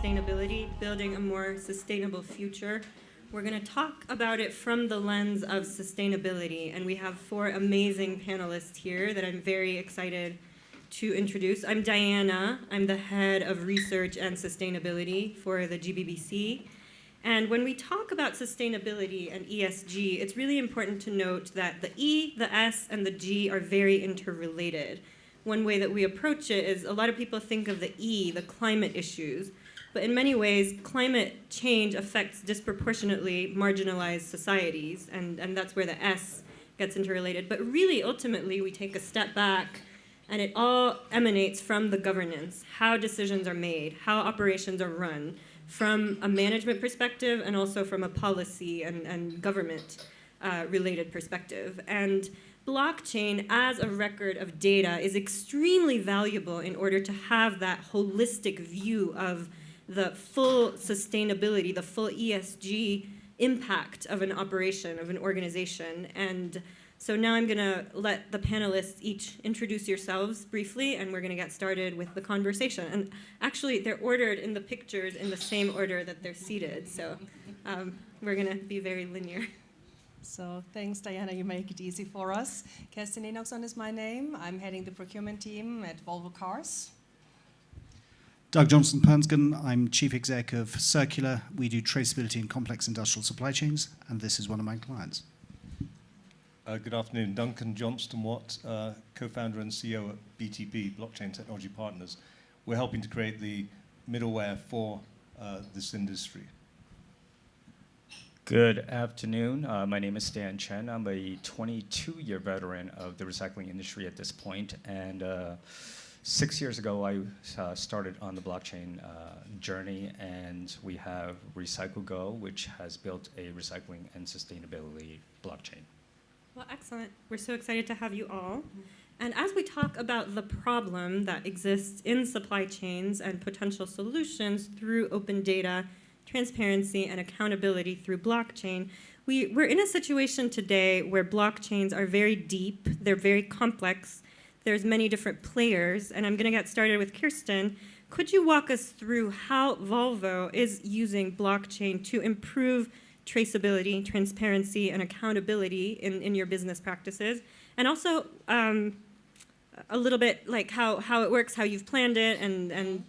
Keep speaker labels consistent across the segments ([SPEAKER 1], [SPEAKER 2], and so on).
[SPEAKER 1] sustainability, building a more sustainable future. We're going to talk about it from the lens of sustainability, and we have 4 amazing panelists here that I'm very excited to introduce. I'm Diana. I'm the head of research and sustainability for the GBBC. And when we talk about sustainability and ESG, it's really important to note that the E, the S, and the G are very interrelated. One way that we approach it is a lot of people think of the E, the climate issues, but in many ways, climate change affects disproportionately marginalized societies, and that's where the S gets interrelated. But really, ultimately, we take a step back, and it all emanates from the governance, how decisions are made, how operations are run, from a management perspective and also from a policy and government related perspective. And blockchain as a record of data is extremely valuable in order to have that holistic view of the full sustainability, the full ESG impact of an operation, of an organization. And so now I'm going to let the panelists each introduce yourselves briefly, and we're going to get started with the conversation. And actually, they're ordered in the pictures in the same order that they're seated, so we're going to be very linear.
[SPEAKER 2] So thanks, Diana. You make it easy for us. Kerstin Enochsson is my name. I'm heading the procurement team at Volvo Cars.
[SPEAKER 3] Doug Johnson-Poengson. I'm chief exec of Circulor. We do traceability in complex industrial supply chains, and this is one of my clients.
[SPEAKER 4] Good afternoon. Duncan, Johnston-Watt, co-founder and CEO at BTP, Blockchain Technology Partners. We're helping to create the middleware for this industry.
[SPEAKER 5] Good afternoon. My name is Chen. I'm a 22-year veteran of the recycling industry at this point, and 6 years ago I started on the blockchain journey, and we have RecycleGO, which has built a recycling and sustainability blockchain.
[SPEAKER 1] Well, excellent. We're so excited to have you all. And as we talk about the problem that exists in supply chains and potential solutions through open data, transparency, and accountability through blockchain, we're in a situation today where blockchains are very deep, they're very complex, there's many different players, and I'm going to get started with Kerstin. Could you walk us through how Volvo is using blockchain to improve traceability, transparency, and accountability in your business practices, and also a little bit like how it works, how you've planned it, and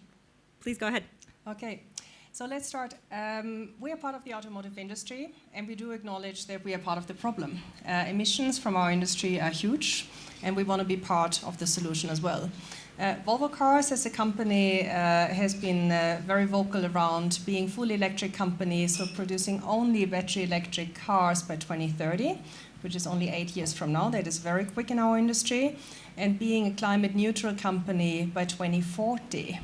[SPEAKER 1] please go ahead.
[SPEAKER 2] Okay, so let's start. We are part of the automotive industry, and we do acknowledge that we are part of the problem. Emissions from our industry are huge, and we want to be part of the solution as well. Volvo Cars as a company has been very vocal around being fully electric company, so producing only battery electric cars by 2030, which is only 8 years from now. That is very quick in our industry, and being a climate neutral company by 2040.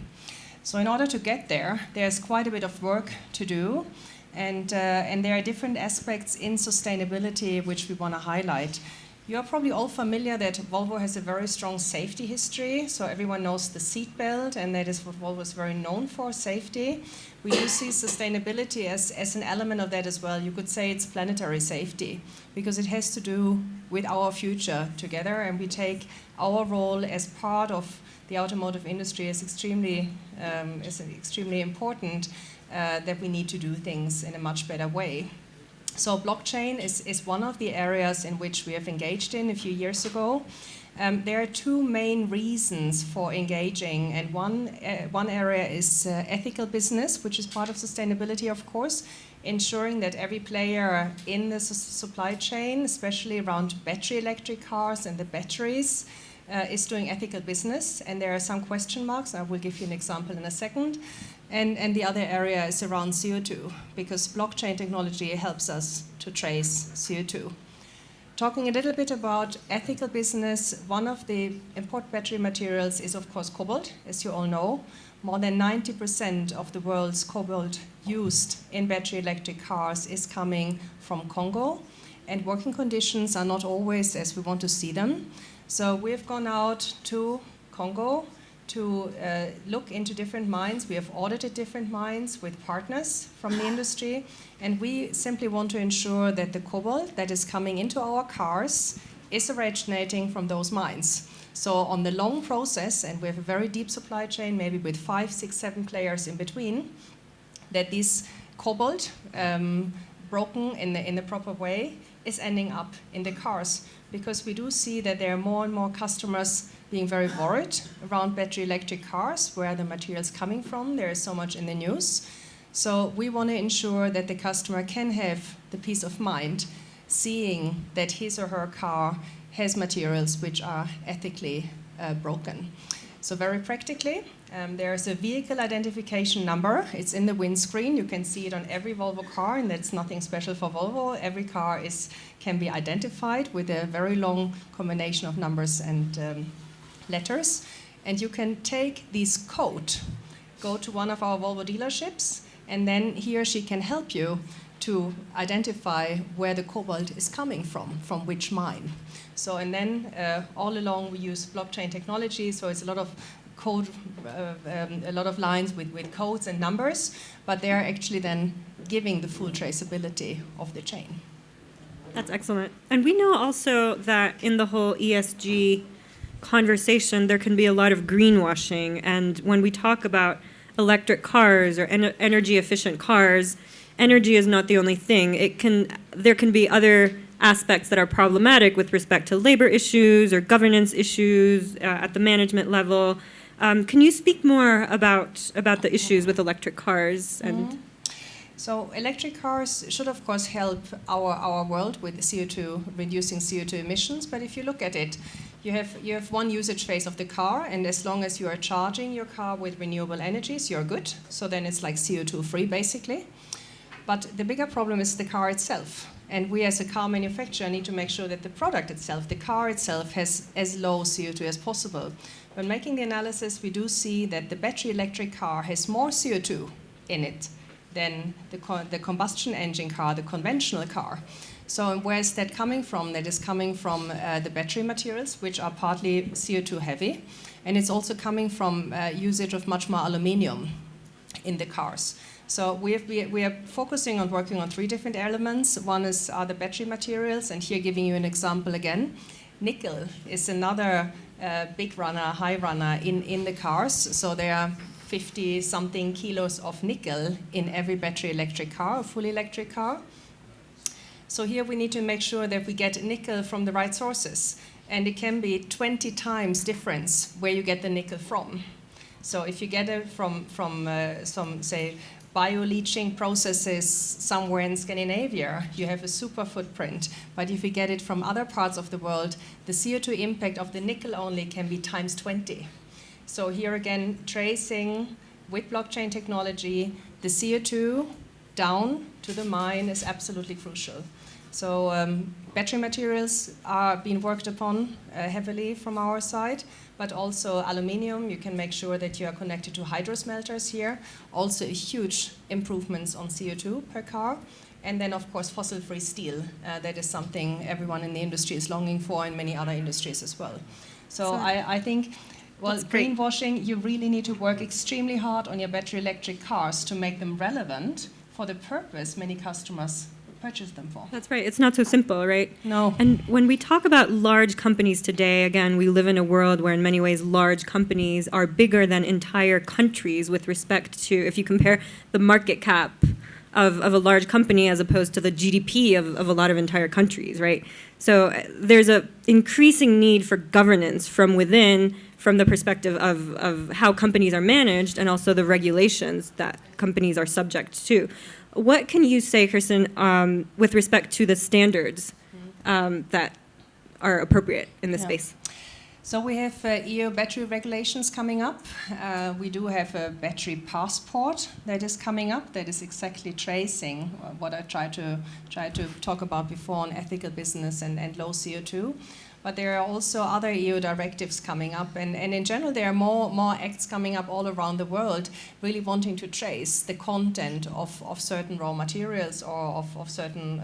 [SPEAKER 2] So in order to get there, there's quite a bit of work to do, and there are different aspects in sustainability which we want to highlight. You're probably all familiar that Volvo has a very strong safety history, so everyone knows the seat belt, and that is what Volvo is very known for, safety. We do see sustainability as an element of that as well. You could say it's planetary safety, because it has to do with our future together, and we take our role as part of the automotive industry as extremely important, that we need to do things in a much better way. So blockchain is one of the areas in which we have engaged in a few years ago. There are 2 main reasons for engaging, and one area is ethical business, which is part of sustainability, of course, ensuring that every player in the supply chain, especially around battery electric cars and the batteries, is doing ethical business, and there are some question marks. I will give you an example in a second. And the other area is around CO2, because blockchain technology helps us to trace CO2. Talking a little bit about ethical business, one of the important battery materials is, of course, cobalt, as you all know. More than 90% of the world's cobalt used in battery electric cars is coming from Congo, and working conditions are not always as we want to see them. So we've gone out to Congo to look into different mines. We have audited different mines with partners from the industry, and we simply want to ensure that the cobalt that is coming into our cars is originating from those mines. So on the long process, and we have a very deep supply chain, maybe with 5, 6, 7 players in between, that this cobalt, broken in the proper way, is ending up in the cars. Because we do see that there are more and more customers being very worried around battery electric cars, where the materials coming from. There is so much in the news. So we want to ensure that the customer can have the peace of mind seeing that his or her car has materials which are ethically broken. So very practically, there's a vehicle identification number. It's in the windscreen. You can see it on every Volvo car, and that's nothing special for Volvo. Every car can be identified with a very long combination of numbers and letters. And you can take this code, go to one of our Volvo dealerships, and then he or she can help you to identify where the cobalt is coming from which mine. So, and then all along we use blockchain technology, so it's a lot of code, a lot of lines with codes and numbers, but they are actually then giving the full traceability of the chain.
[SPEAKER 1] That's excellent. And we know also that in the whole ESG conversation, there can be a lot of greenwashing. And when we talk about electric cars or energy efficient cars, energy is not the only thing. There can be other aspects that are problematic with respect to labor issues or governance issues at the management level. Can you speak more about the issues with electric cars? And
[SPEAKER 2] So electric cars should of course help our world with reducing CO2 emissions. But if you look at it, you have one usage phase of the car, and as long as you are charging your car with renewable energies, you're good. So then it's like CO2 free basically. But the bigger problem is the car itself. And we as a car manufacturer need to make sure that the product itself, the car itself, has as low CO2 as possible. When making the analysis, we do see that the battery electric car has more CO2 in it than the combustion engine car, the conventional car. So where is that coming from? That is coming from the battery materials, which are partly CO2 heavy. And it's also coming from usage of much more aluminium in the cars. So we are focusing on working on 3 different elements. One are the battery materials, and here giving you an example again. Nickel is another big runner, high runner in the cars. So there are 50-something kilos of nickel in every battery electric car, a fully electric car. So here we need to make sure that we get nickel from the right sources. And it can be 20 times difference where you get the nickel from. So if you get it from some, say, bioleaching processes somewhere in Scandinavia, you have a super footprint. But if you get it from other parts of the world, the CO2 impact of the nickel only can be times 20. So here again, tracing with blockchain technology, the CO2 down to the mine is absolutely crucial. So battery materials are being worked upon heavily from our side, but also aluminium. You can make sure that you are connected to hydro smelters here. Also a huge improvements on CO2 per car. And then of course fossil-free steel. That is something everyone in the industry is longing for, and many other industries as well. So I think, well, greenwashing, you really need to work extremely hard on your battery electric cars to make them relevant for the purpose many customers purchase them for.
[SPEAKER 1] That's right. It's not so simple, right?
[SPEAKER 2] No.
[SPEAKER 1] And when we talk about large companies today, again, we live in a world where in many ways large companies are bigger than entire countries with respect to, if you compare the market cap of a large company as opposed to the GDP of a lot of entire countries, right? So there's an increasing need for governance from within, from the perspective of how companies are managed and also the regulations that companies are subject to. What can you say, Kerstin, with respect to the standards that are appropriate in this space?
[SPEAKER 2] So we have EU battery regulations coming up. We do have a battery passport that is coming up that is exactly tracing what I tried to talk about before on ethical business and low CO2. But there are also other EU directives coming up, and in general there are more acts coming up all around the world, really wanting to trace the content of certain raw materials or of certain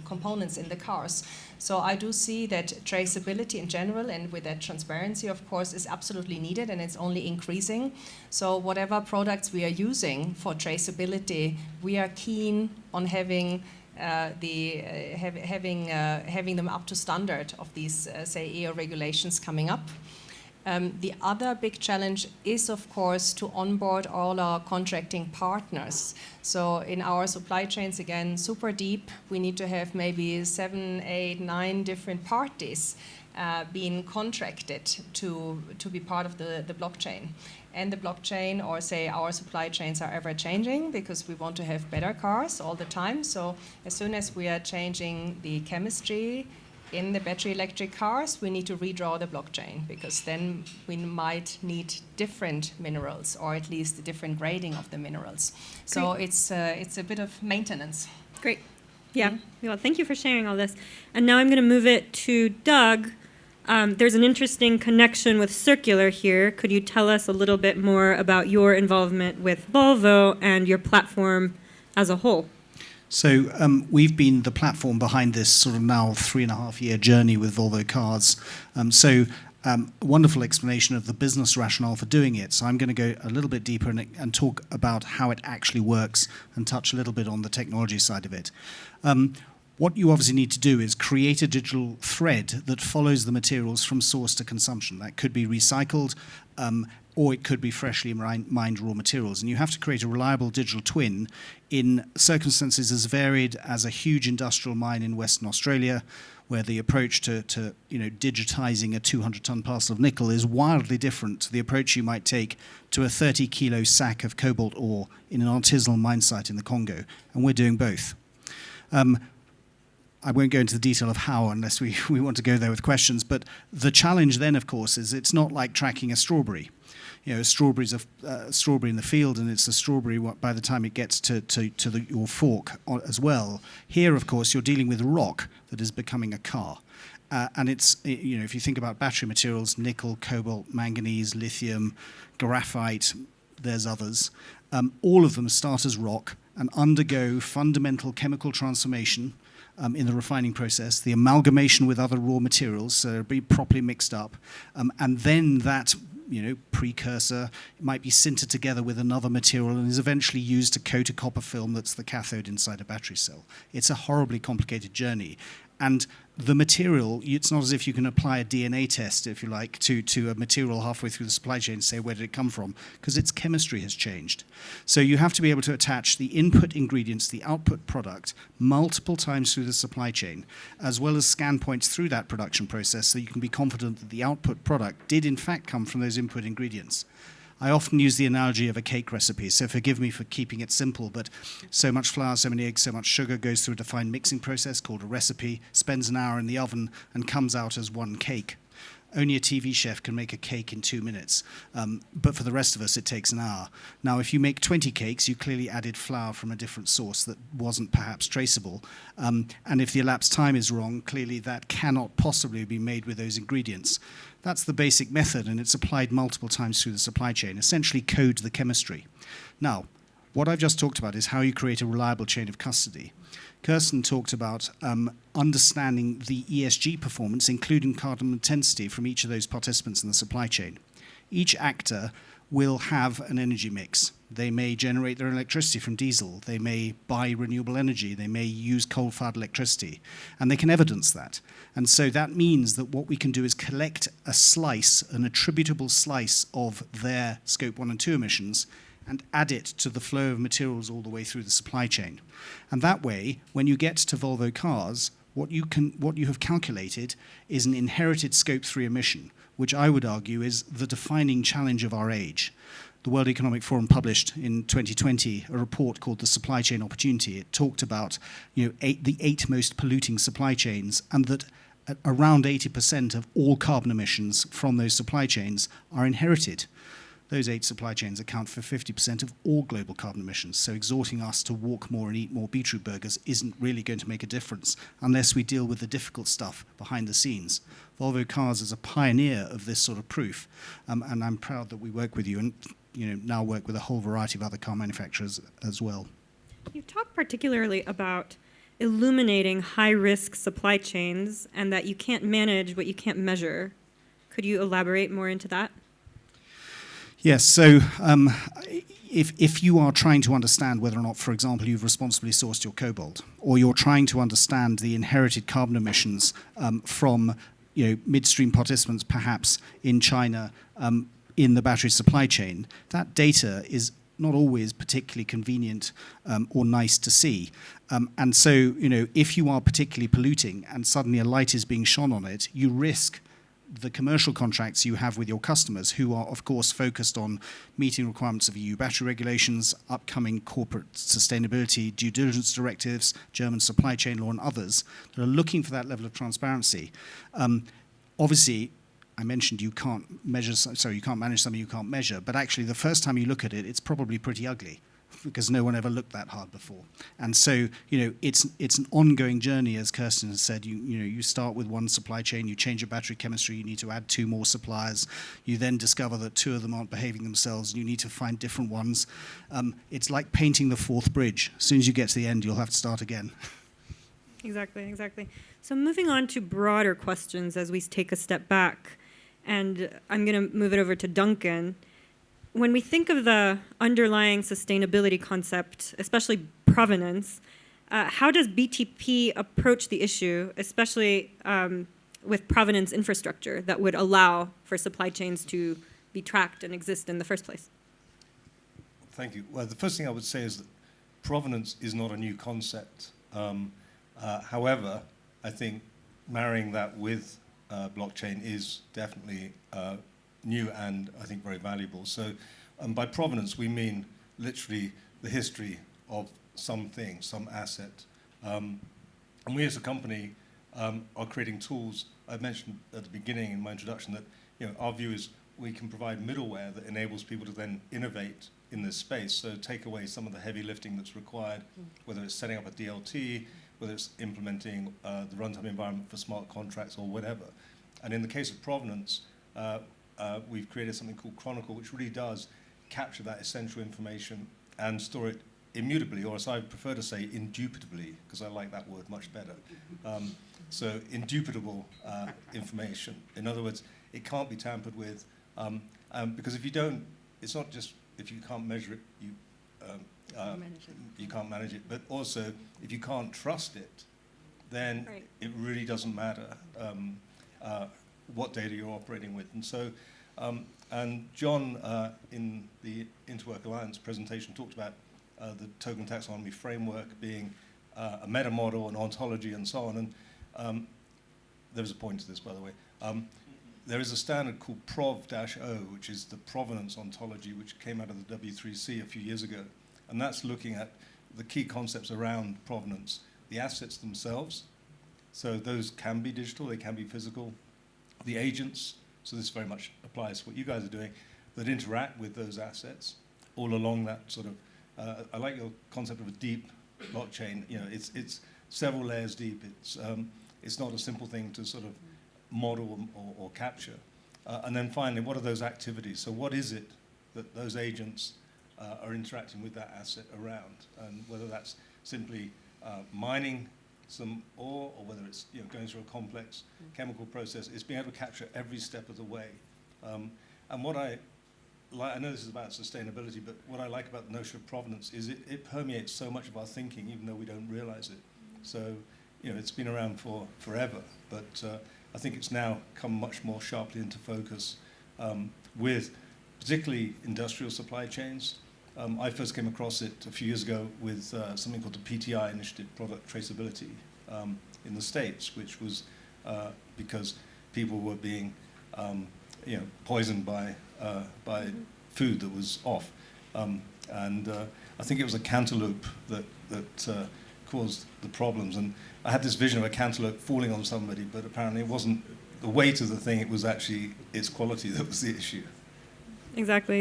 [SPEAKER 2] components in the cars. So I do see that traceability in general, and with that transparency, of course, is absolutely needed, and it's only increasing. So whatever products we are using for traceability, we are keen on having having them up to standard of these, say, EU regulations coming up. The other big challenge is, of course, to onboard all our contracting partners. So in our supply chains, again, super deep, we need to have maybe 7, 8, 9 different parties being contracted to be part of the blockchain. And the blockchain, or say our supply chains, are ever changing because we want to have better cars all the time. So as soon as we are changing the chemistry in the battery electric cars, we need to redraw the blockchain, because then we might need different minerals, or at least a different grading of the minerals. So it's a bit of maintenance.
[SPEAKER 1] Great. Yeah. Well, thank you for sharing all this. And now I'm going to move it to Doug. There's an interesting connection with Circulor here. Could you tell us a little bit more about your involvement with Volvo and your platform as a whole?
[SPEAKER 3] So we've been the platform behind this sort of now 3.5-year journey with Volvo Cars. A wonderful explanation of the business rationale for doing it. So I'm going to go a little bit deeper and talk about how it actually works and touch a little bit on the technology side of it. What you obviously need to do is create a digital thread that follows the materials from source to consumption. That could be recycled, or it could be freshly mined raw materials. And you have to create a reliable digital twin in circumstances as varied as a huge industrial mine in Western Australia, where the approach to digitizing a 200-ton parcel of nickel is wildly different to the approach you might take to a 30-kilo sack of cobalt ore in an artisanal mine site in the Congo. And we're doing both. I won't go into the detail of how unless we want to go there with questions, but the challenge then, of course, is it's not like tracking a strawberry. A strawberry's a strawberry in the field, and it's a strawberry by the time it gets to your fork as well. Here, of course, you're dealing with rock that is becoming a car. And it's, if you think about battery materials, nickel, cobalt, manganese, lithium, graphite, there's others. All of them start as rock and undergo fundamental chemical transformation in the refining process, the amalgamation with other raw materials, so it'll be properly mixed up, and then that precursor might be sintered together with another material and is eventually used to coat a copper film that's the cathode inside a battery cell. It's a horribly complicated journey. And the material, it's not as if you can apply a DNA test, if you like, to a material halfway through the supply chain and say, where did it come from? Because its chemistry has changed. So you have to be able to attach the input ingredients, the output product, multiple times through the supply chain, as well as scan points through that production process, so you can be confident that the output product did in fact come from those input ingredients. I often use the analogy of a cake recipe, so forgive me for keeping it simple, but so much flour, so many eggs, so much sugar goes through a defined mixing process called a recipe, spends an hour in the oven, and comes out as one cake. Only a TV chef can make a cake in 2 minutes, but for the rest of us, it takes an hour. Now, if you make 20 cakes, you clearly added flour from a different source that wasn't perhaps traceable. And if the elapsed time is wrong, clearly that cannot possibly be made with those ingredients. That's the basic method, and it's applied multiple times through the supply chain, essentially code the chemistry. Now, what I've just talked about is how you create a reliable chain of custody. Kerstin talked about understanding the ESG performance, including carbon intensity from each of those participants in the supply chain. Each actor will have an energy mix. They may generate their electricity from diesel. They may buy renewable energy. They may use coal-fired electricity. And they can evidence that. And so that means that what we can do is collect a slice, an attributable slice of their Scope 1 and 2 emissions, and add it to the flow of materials all the way through the supply chain. And that way, when you get to Volvo Cars, what you have calculated is an inherited Scope 3 emission, which I would argue is the defining challenge of our age. The World Economic Forum published in 2020 a report called The Supply Chain Opportunity. It talked about the 8 most polluting supply chains, and that around 80% of all carbon emissions from those supply chains are inherited. Those 8 supply chains account for 50% of all global carbon emissions, so exhorting us to walk more and eat more beetroot burgers isn't really going to make a difference unless we deal with the difficult stuff behind the scenes. Volvo Cars is a pioneer of this sort of proof, and I'm proud that we work with you and now work with a whole variety of other car manufacturers as well.
[SPEAKER 1] You've talked particularly about illuminating high-risk supply chains and that you can't manage what you can't measure. Could you elaborate more into that?
[SPEAKER 3] Yes, so if you are trying to understand whether or not, for example, you've responsibly sourced your cobalt, or you're trying to understand the inherited carbon emissions from midstream participants perhaps in China in the battery supply chain, that data is not always particularly convenient or nice to see. And so, if you are particularly polluting and suddenly a light is being shone on it, you risk the commercial contracts you have with your customers, who are, of course, focused on meeting requirements of EU battery regulations, upcoming corporate sustainability due diligence directives, German supply chain law, and others, that are looking for that level of transparency. Obviously, I mentioned you can't manage something you can't measure, but actually the first time you look at it, it's probably pretty ugly, because no one ever looked that hard before. And so, it's an ongoing journey, as Kerstin has said. You start with one supply chain, you change your battery chemistry, you need to add 2 more suppliers, you then discover that 2 of them aren't behaving themselves, and you need to find different ones. It's like painting the 4th bridge. As soon as you get to the end, you'll have to start again.
[SPEAKER 1] Exactly. So moving on to broader questions as we take a step back, and I'm going to move it over to Duncan. When we think of the underlying sustainability concept, especially provenance, how does BTP approach the issue, especially with provenance infrastructure that would allow for supply chains to be tracked and exist in the first place?
[SPEAKER 4] Thank you. Well, the first thing I would say is that provenance is not a new concept. However, I think marrying that with blockchain is definitely new and I think very valuable. So by provenance, we mean literally the history of something, some asset. And we as a company are creating tools. I mentioned at the beginning in my introduction that our view is we can provide middleware that enables people to then innovate in this space. So take away some of the heavy lifting that's required, whether it's setting up a DLT, whether it's implementing the runtime environment for smart contracts or whatever. And in the case of provenance, we've created something called Chronicle, which really does capture that essential information and store it immutably, or as I prefer to say, indubitably, because I like that word much better. So indubitable information. In other words, it can't be tampered with, because if you don't, it's not just if you can't measure it, you can't manage it, but also if you can't trust it, then it really doesn't matter what data you're operating with. And so, and John in the Interwork Alliance presentation talked about the token taxonomy framework being a meta model, an ontology, and so on. And there was a point to this, by the way. There is a standard called Prov-O, which is the provenance ontology, which came out of the W3C a few years ago. And that's looking at the key concepts around provenance, the assets themselves. So those can be digital, they can be physical. The agents, so this very much applies to what you guys are doing, that interact with those assets all along that sort of, I like your concept of a deep blockchain. It's several layers deep. It's not a simple thing to sort of model or capture. And then finally, what are those activities? So what is it that those agents are interacting with that asset around? And whether that's simply mining some ore, or whether it's going through a complex chemical process, it's being able to capture every step of the way. And what I know this is about sustainability, but what I like about the notion of provenance is it permeates so much of our thinking, even though we don't realize it. So, it's been around for forever, but I think it's now come much more sharply into focus with particularly industrial supply chains. I first came across it a few years ago with something called the PTI initiative, Product Traceability, in the States, which was because people were being poisoned by food that was off. And I think it was a cantaloupe that caused the problems. And I had this vision of a cantaloupe falling on somebody, but apparently it wasn't the weight of the thing, it was actually its quality that was the issue.
[SPEAKER 1] Exactly.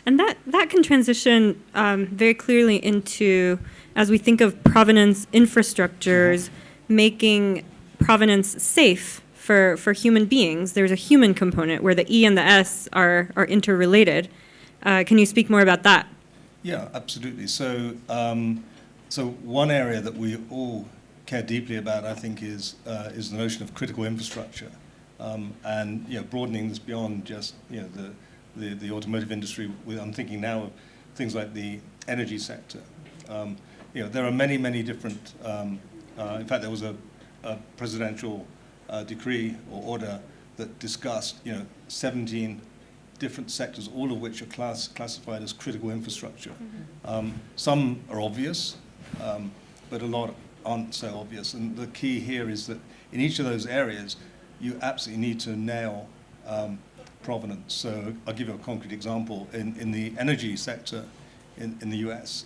[SPEAKER 1] And that can transition very clearly into, as we think of provenance infrastructures, making provenance safe for human beings. There's a human component where the E and the S are interrelated. Can you speak more about that?
[SPEAKER 4] Yeah, absolutely. So one area that we all care deeply about, I think, is the notion of critical infrastructure, and broadening this beyond just the automotive industry. I'm thinking now of things like the energy sector. There are many different. In fact, there was a presidential decree or order that discussed, 17 different sectors, all of which are classified as critical infrastructure. Some are obvious, but a lot aren't so obvious. And the key here is that in each of those areas, you absolutely need to nail provenance. So I'll give you a concrete example. In the energy sector in the US,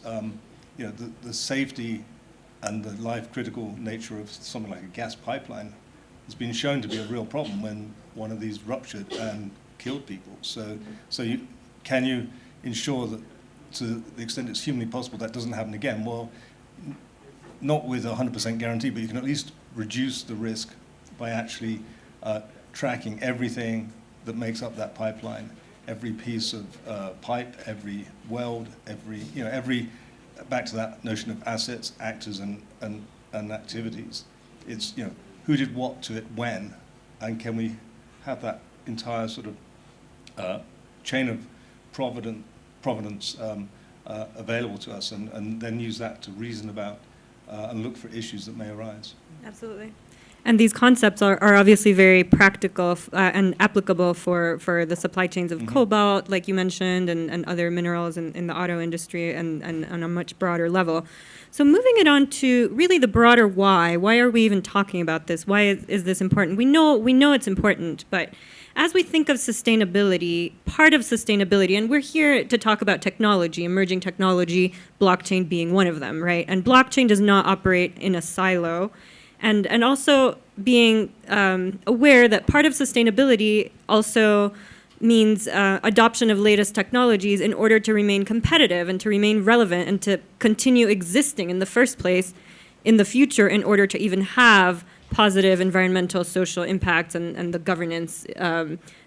[SPEAKER 4] the safety and the life-critical nature of something like a gas pipeline has been shown to be a real problem when one of these ruptured and killed people. So can you ensure that, to the extent it's humanly possible, that doesn't happen again? Well, not with a 100% guarantee, but you can at least reduce the risk by actually tracking everything that makes up that pipeline, every piece of pipe, every weld, every back to that notion of assets, actors, and activities. It's who did what to it when, and can we have that entire sort of chain of provenance available to us, and then use that to reason about and look for issues that may arise.
[SPEAKER 1] Absolutely. And these concepts are obviously very practical and applicable for the supply chains of cobalt, like you mentioned, and other minerals in the auto industry and on a much broader level. So moving it on to really the broader why. Why are we even talking about this? Why is this important? We know it's important, but as we think of sustainability, part of sustainability, and we're here to talk about technology, emerging technology, blockchain being one of them, right? And blockchain does not operate in a silo. And also being aware that part of sustainability also means adoption of latest technologies in order to remain competitive and to remain relevant and to continue existing in the first place in the future in order to even have positive environmental, social impacts and the governance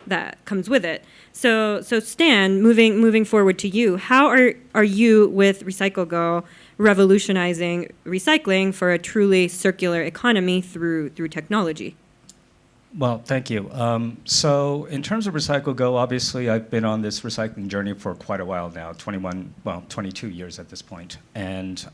[SPEAKER 1] that comes with it. So Stan, moving forward to you, how are you with RecycleGO revolutionizing recycling for a truly circular economy through technology?
[SPEAKER 5] Well, thank you. So in terms of RecycleGO, obviously I've been on this recycling journey for quite a while now, 22 years at this point. And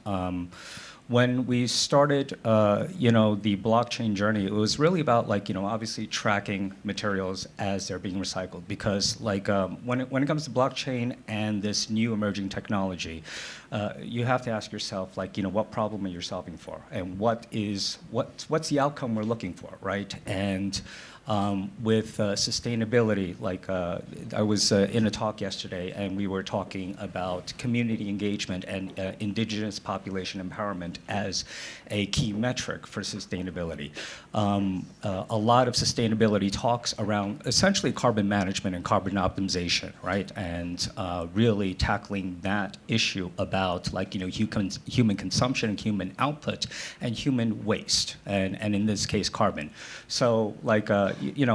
[SPEAKER 5] when we started, the blockchain journey, it was really about obviously tracking materials as they're being recycled. Because when it comes to blockchain and this new emerging technology, you have to ask yourself, what problem are you solving for, and what's the outcome we're looking for, right? And with sustainability, I was in a talk yesterday, and we were talking about community engagement and indigenous population empowerment as a key metric for sustainability. A lot of sustainability talks around essentially carbon management and carbon optimization, right? And really tackling that issue about human consumption and human output and human waste, and in this case carbon. So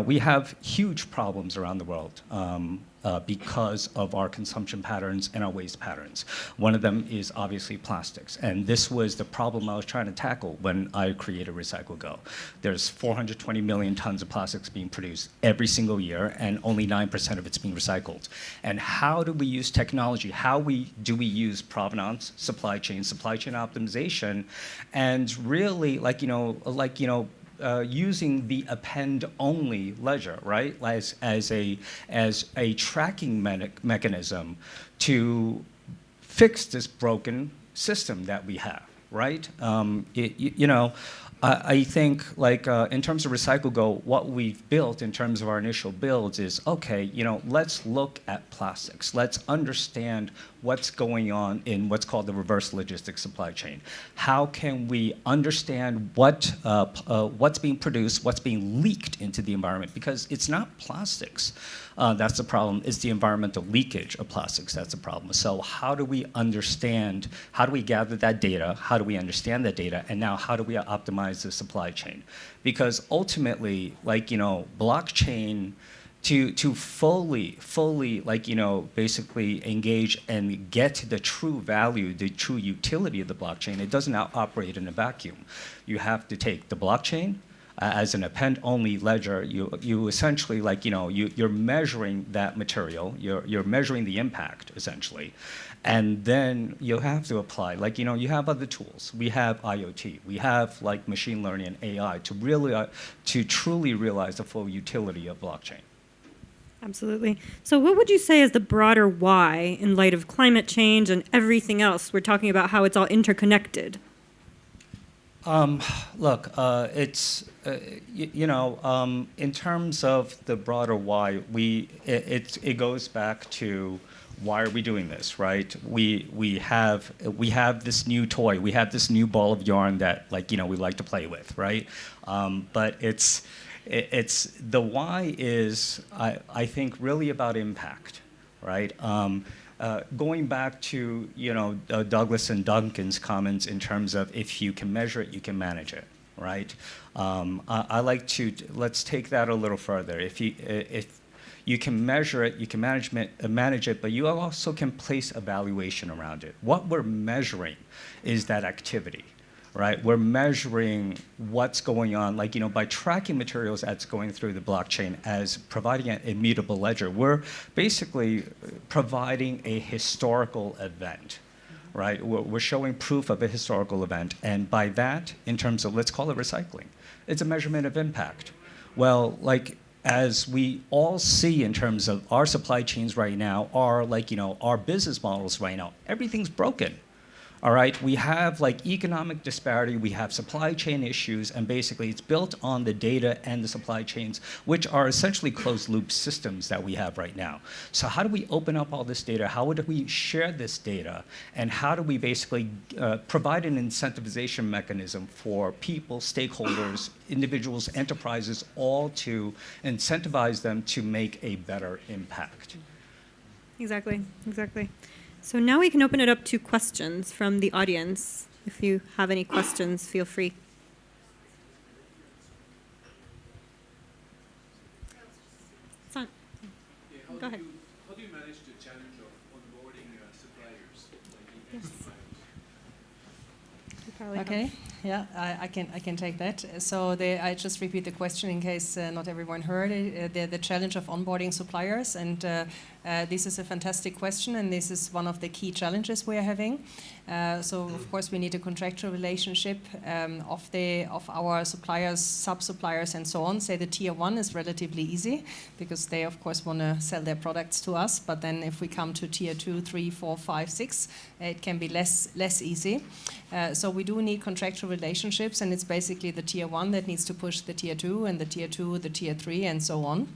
[SPEAKER 5] we have huge problems around the world because of our consumption patterns and our waste patterns. One of them is obviously plastics, and this was the problem I was trying to tackle when I created RecycleGO. There's 420 million tons of plastics being produced every single year, and only 9% of it's being recycled. And how do we use technology? How do we use provenance, supply chain optimization, and really using the append-only ledger, right, as a tracking mechanism to fix this broken system that we have, right? I think in terms of RecycleGO, what we've built in terms of our initial builds is, okay, let's look at plastics. Let's understand what's going on in what's called the reverse logistics supply chain. How can we understand what's being produced, what's being leaked into the environment? Because it's not plastics that's the problem. It's the environmental leakage of plastics that's the problem. So how do we understand, how do we gather that data, how do we understand that data, and now how do we optimize the supply chain? Because ultimately, blockchain, to fully basically engage and get to the true value, the true utility of the blockchain, it doesn't operate in a vacuum. You have to take the blockchain, as an append-only ledger, you essentially, like, you're measuring that material, you're measuring the impact, essentially. And then you have to apply, like, you have other tools. We have IoT, we have like machine learning and AI to really, to truly realize the full utility of blockchain.
[SPEAKER 1] Absolutely. So what would you say is the broader why in light of climate change and everything else? We're talking about how it's all interconnected.
[SPEAKER 5] Look, it's, in terms of the broader why, it goes back to why are we doing this, right? We have this new toy, we have this new ball of yarn that, like, we like to play with, right? But it's the why is, I think, really about impact, right? Going back to Douglas and Duncan's comments in terms of if you can measure it, you can manage it, right? I like to, let's take that a little further. If you can measure it, you can manage it, but you also can place evaluation around it. What we're measuring is that activity, right? We're measuring what's going on, like, by tracking materials that's going through the blockchain as providing an immutable ledger, we're basically providing a historical event, right? We're showing proof of a historical event. And by that, in terms of, let's call it recycling, it's a measurement of impact. Well, like, as we all see in terms of our supply chains right now, our business models right now, everything's broken. All right, we have like economic disparity, we have supply chain issues, and basically it's built on the data and the supply chains, which are essentially closed loop systems that we have right now. So how do we open up all this data? How would we share this data? And how do we basically provide an incentivization mechanism for people, stakeholders, individuals, enterprises, all to incentivize them to make a better impact?
[SPEAKER 1] Exactly, exactly. So now we can open it up to questions from the audience. If you have any questions, feel free. Son, go ahead.
[SPEAKER 6] How do you manage the challenge of onboarding suppliers? Like
[SPEAKER 1] Yes.
[SPEAKER 2] Okay, yeah, I can take that. So I just repeat the question in case not everyone heard it. The challenge of onboarding suppliers, and this is a fantastic question, and this is one of the key challenges we are having. So of course we need a contractual relationship of our suppliers, sub-suppliers, and so on. Say the tier 1 is relatively easy because they of course want to sell their products to us. But then if we come to tier 2, 3, 4, 5, 6, it can be less easy. So we do need contractual relationships, and it's basically the tier 1 that needs to push the tier 2, and the tier 2, the tier 3, and so on.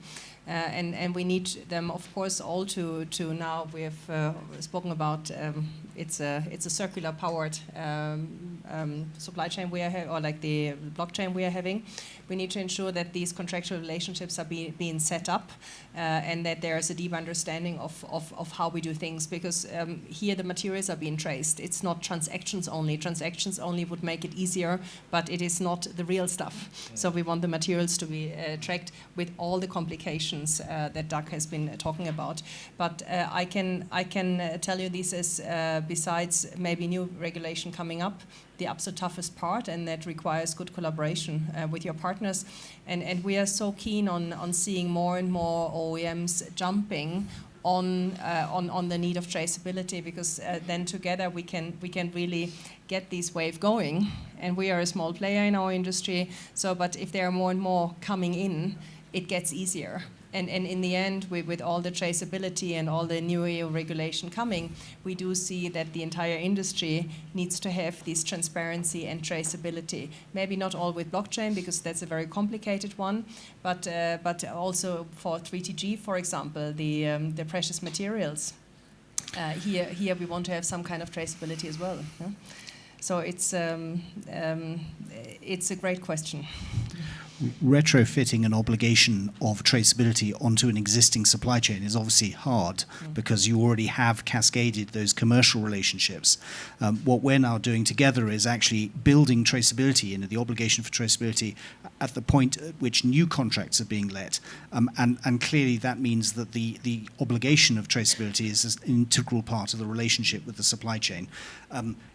[SPEAKER 2] And we need them, of course, all to now we have spoken about it's a circular powered supply chain we are or like the blockchain we are having. We need to ensure that these contractual relationships are being set up and that there is a deep understanding of how we do things, because here the materials are being traced. It's not transactions only. Transactions only would make it easier, but it is not the real stuff. So we want the materials to be tracked with all the complications that Doug has been talking about. But I can tell you this is besides maybe new regulation coming up, the absolute toughest part, and that requires good collaboration with your partners. And we are so keen on seeing more and more OEMs jumping on the need of traceability, because then together we can really get this wave going. And we are a small player in our industry, so but if there are more and more coming in, it gets easier. And in the end, with all the traceability and all the new EU regulation coming, we do see that the entire industry needs to have this transparency and traceability. Maybe not all with blockchain, because that's a very complicated one, but also for 3TG, for example, the precious materials. Here we want to have some kind of traceability as well. Yeah? So it's a great question.
[SPEAKER 3] Retrofitting an obligation of traceability onto an existing supply chain is obviously hard because you already have cascaded those commercial relationships. What we're now doing together is actually building traceability into the obligation for traceability at the point at which new contracts are being let. And clearly that means that the obligation of traceability is an integral part of the relationship with the supply chain.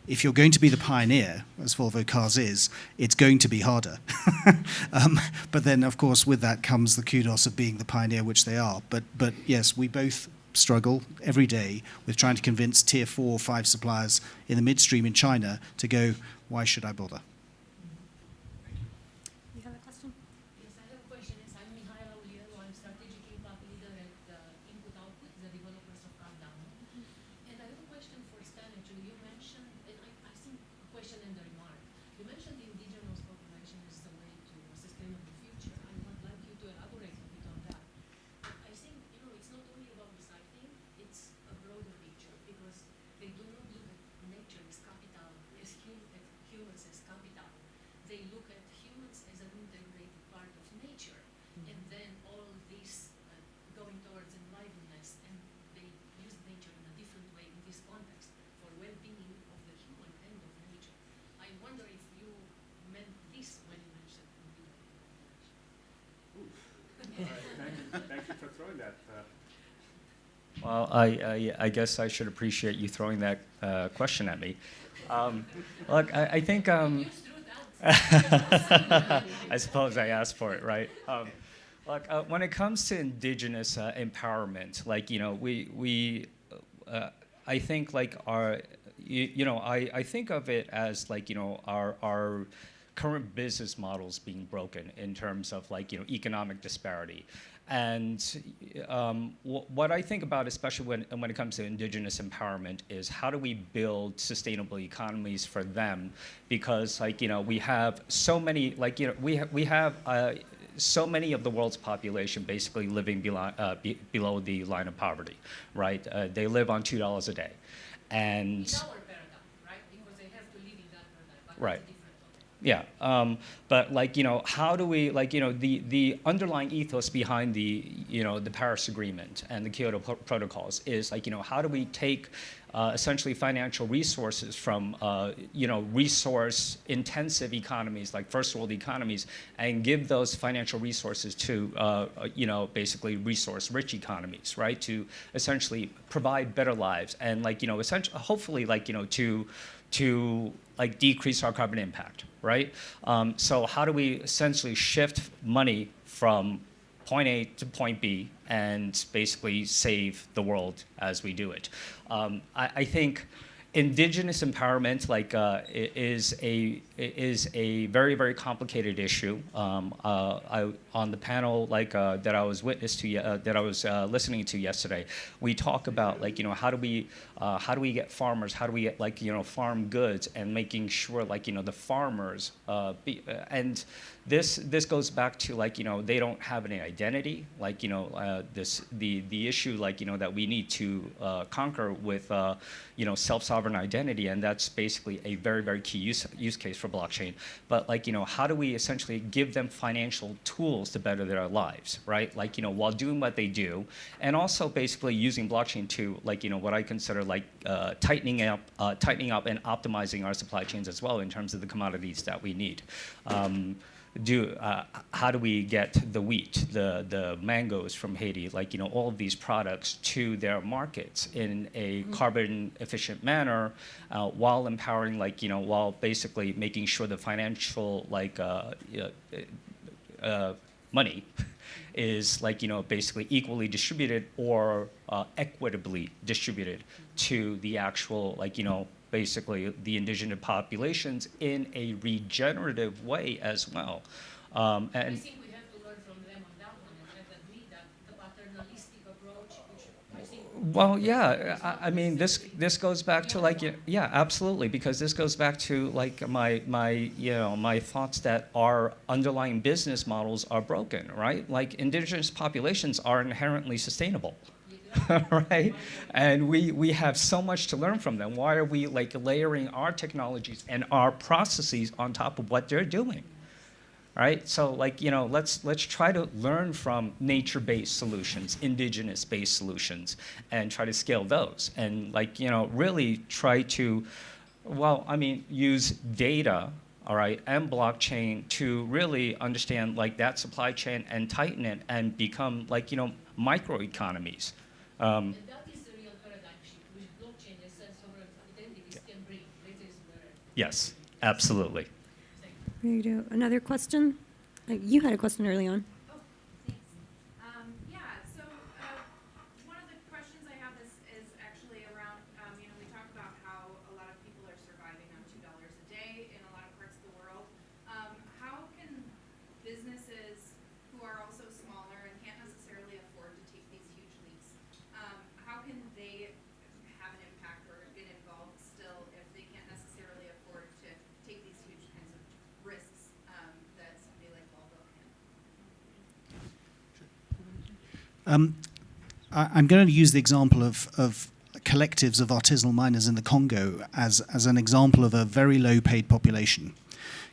[SPEAKER 3] If you're going to be the pioneer, as Volvo Cars is, it's going to be harder. But then, of course, with that comes the kudos of being the pioneer, which they are. But yes, we both struggle every day with trying to convince tier 4 or 5 suppliers in the midstream in China to go, why should I bother?
[SPEAKER 1] You have a question?
[SPEAKER 7] Yes, I have a question. I'm Mihaela Ulielu. I'm Strategic Impact Leader at Input Output, the developers of Countdown. And I have a question for Stan. Actually, you mentioned, and I think a question and a remark. You mentioned the indigenous population as the way to a sustainable future. I would like you to elaborate a bit on that. But I think, it's not only about recycling, it's a broader picture because they do not look at nature as capital, as humans as capital. They look at humans as an integrated part of nature, and then all this going towards enlivenedness, and they use nature in a different way in this context for well-being of the human and of nature. I wonder if you meant this when you mentioned indigenous.
[SPEAKER 6] Thank you for throwing that.
[SPEAKER 5] Well, I guess I should appreciate you throwing that question at me. Look, I think I suppose I asked for it, right? Look, when it comes to indigenous empowerment, I think I think of it as our current business models being broken in terms of economic disparity. And what I think about, especially when it comes to indigenous empowerment, is how do we build sustainable economies for them? Because we have so many we have so many of the world's population basically living below the line of poverty, right? They live on $2 a day, and
[SPEAKER 7] In our paradigm, right? Because they have to live in that paradigm, but
[SPEAKER 5] right.
[SPEAKER 7] it's different.
[SPEAKER 5] Yeah, but how do we the underlying ethos behind the Paris Agreement and the Kyoto protocols is how do we take essentially financial resources from resource intensive economies like first world economies and give those financial resources to basically resource rich economies, right? To essentially provide better lives and essentially hopefully to decrease our carbon impact, right? So how do we essentially shift money from point A to point B and basically save the world as we do it? I think indigenous empowerment is a very, very complicated issue. On the panel that I was listening to yesterday, we talk about how do we get farmers, how do we get farm goods, and making sure the farmers and this goes back to they don't have any identity, the issue that we need to conquer with self-sovereign identity, and that's basically a very, very key use case for blockchain. But how do we essentially give them financial tools to better their lives, right? While doing what they do, and also basically using blockchain to what I consider tightening up and optimizing our supply chains as well in terms of the commodities that we need. How do we get the wheat, the mangoes from Haiti, all of these products to their markets in a carbon efficient manner, while empowering, while basically making sure the financial money is basically equally distributed or equitably distributed to the actual basically the indigenous populations in a regenerative way as well.
[SPEAKER 7] I think we have to learn from them on that one and have agree that the paternalistic approach, which I think.
[SPEAKER 5] Well, yeah, I mean, this goes back to yeah, absolutely, because this goes back to my thoughts that our underlying business models are broken, right? Indigenous populations are inherently sustainable. Right? And we have so much to learn from them. Why are we layering our technologies and our processes on top of what they're doing? Right? So let's try to learn from nature-based solutions, indigenous-based solutions, and try to scale those. And really try to, use data, all right, and blockchain to really understand that supply chain and tighten it and become microeconomies.
[SPEAKER 7] And that is the real paradigm shift, which blockchain and self-sovereign identities can bring.
[SPEAKER 5] Yes, absolutely.
[SPEAKER 1] There you go. Another question? You had a question early on.
[SPEAKER 8] Oh, thanks. Yeah, so one of the questions I have is actually around, we talk about how a lot of people are surviving on $2 a day in a lot of parts of the world. How can businesses who are also smaller and can't necessarily afford to take these huge leaps, how can they have an impact or get involved still if they can't necessarily afford to take these huge kinds of risks that somebody like Volvo can?
[SPEAKER 3] I'm going to use the example of collectives of artisanal miners in the Congo as an example of a very low-paid population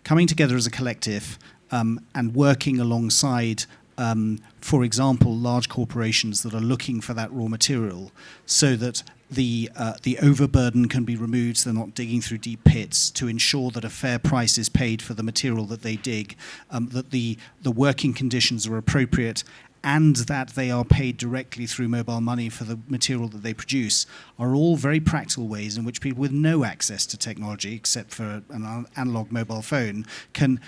[SPEAKER 3] coming together as a collective and working alongside, for example, large corporations that are looking for that raw material, so that the overburden can be removed, so they're not digging through deep pits, to ensure that a fair price is paid for the material that they dig, that the working conditions are appropriate, and that they are paid directly through mobile money for the material that they produce, are all very practical ways in which people with no access to technology, except for an analog mobile phone, can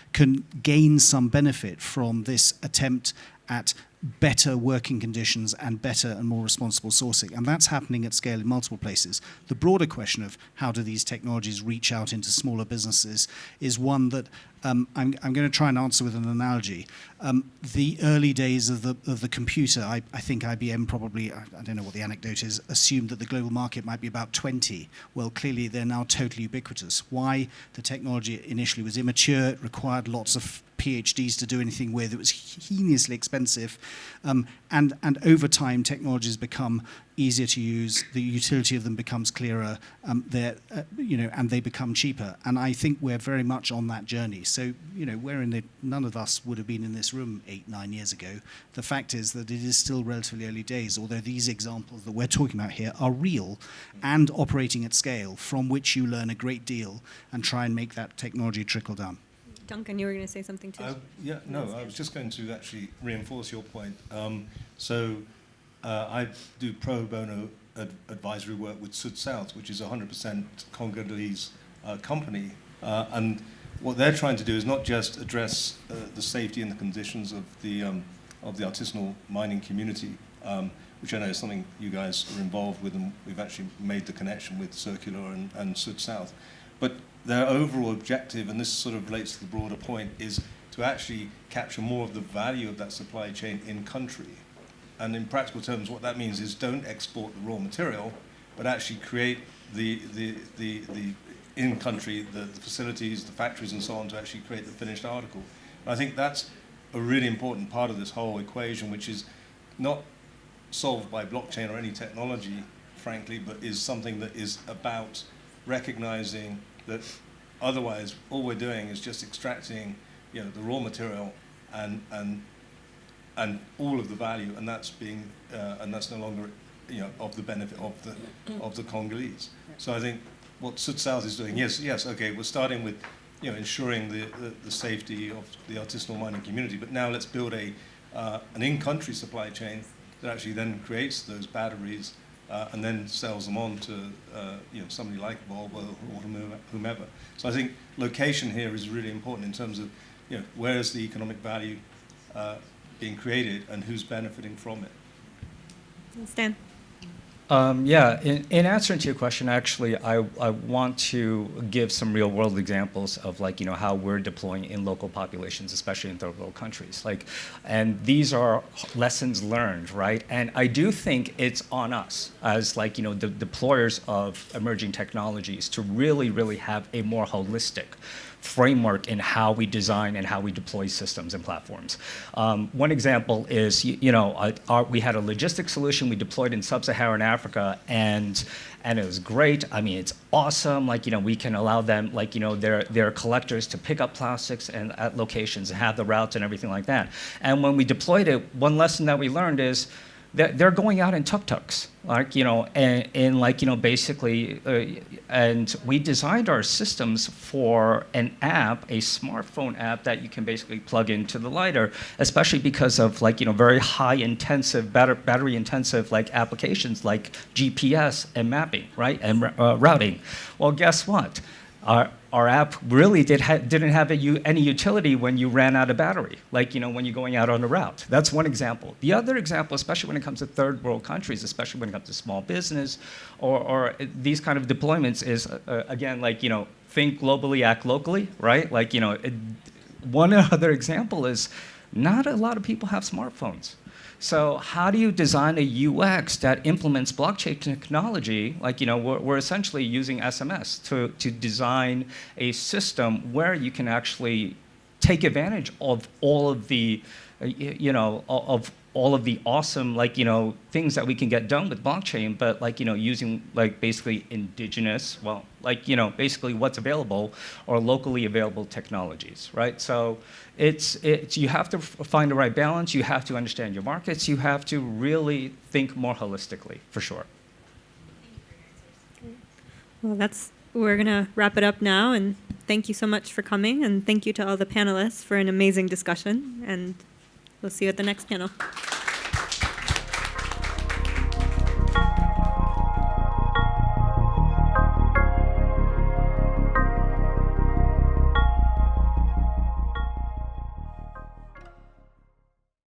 [SPEAKER 3] gain some benefit from this attempt at better working conditions and better and more responsible sourcing. And that's happening at scale in multiple places. The broader question of how do these technologies reach out into smaller businesses is one that I'm going to try and answer with an analogy. The early days of the computer, I think IBM probably, I don't know what the anecdote is, assumed that the global market might be about 20. Well, clearly they're now totally ubiquitous. Why? The technology initially was immature, it required lots of PhDs to do anything with. It was heinously expensive, and over time, technologies become easier to use. The utility of them becomes clearer. And they become cheaper. And I think we're very much on that journey. So, none of us would have been in this room 8-9 years ago. The fact is that it is still relatively early days, although these examples that we're talking about here are real and operating at scale, from which you learn a great deal and try and make that technology trickle down.
[SPEAKER 1] Duncan, you were going to say something too?
[SPEAKER 4] I was just going to actually reinforce your point. I do pro bono advisory work with Zalles, which is a 100% Congolese company. And what they're trying to do is not just address the safety and the conditions of the artisanal mining community, which I know is something you guys are involved with, and we've actually made the connection with Circulor and Zalles. But their overall objective, and this sort of relates to the broader point, is to actually capture more of the value of that supply chain in country. And in practical terms, what that means is don't export the raw material, but actually create the in country, the facilities, the factories and so on, to actually create the finished article. And I think that's a really important part of this whole equation, which is not solved by blockchain or any technology, frankly, but is something that is about recognizing that otherwise all we're doing is just extracting, the raw material and all of the value, and that's no longer, of the benefit of the Congolese. So I think what Zalles is doing, yes, okay, we're starting with, ensuring the safety of the artisanal mining community, but now let's build an in-country supply chain that actually then creates those batteries and then sells them on to somebody like Volvo or whomever. So I think location here is really important in terms of where is the economic value being created and who's benefiting from it.
[SPEAKER 1] Stan?
[SPEAKER 5] In answering to your question, actually, I want to give some real-world examples of how we're deploying in local populations, especially in third world countries. And these are lessons learned, right? And I do think it's on us as the deployers of emerging technologies to really, really have a more holistic framework in how we design and how we deploy systems and platforms. One example is, we had a logistics solution we deployed in sub-Saharan Africa, and it was great. I mean, it's awesome. We can allow them, their collectors to pick up plastics and at locations and have the routes and everything like that. And when we deployed it, one lesson that we learned is they're going out in tuk-tuks, basically, and we designed our systems for an app, a smartphone app that you can basically plug into the lidar, especially because of very high-intensive, battery-intensive applications like GPS and mapping, right, and routing. Well, guess what? our app really didn't have any utility when you ran out of battery, like, you know, when you're going out on a route. That's one example. The other example, especially when it comes to third world countries, especially when it comes to small business or these kind of deployments is, again, like, you know, think globally, act locally, right? Like, you know, one other example is not a lot of people have smartphones. So how do you design a UX that implements blockchain technology? Like, you know, we're essentially using SMS to design a system where you can actually take advantage of all of the, you know, of all of the awesome, like, you know, things that we can get done with blockchain, but, like, you know, using, like, basically indigenous, well, like, you know, basically what's available or locally available technologies, right? So it's you have to find the right balance. You have to understand your markets. You have to really think more holistically, for sure.
[SPEAKER 1] Well, we're going to wrap it up now, and thank you so much for coming, and thank you to all the panelists for an amazing discussion, and we'll see you at the next panel.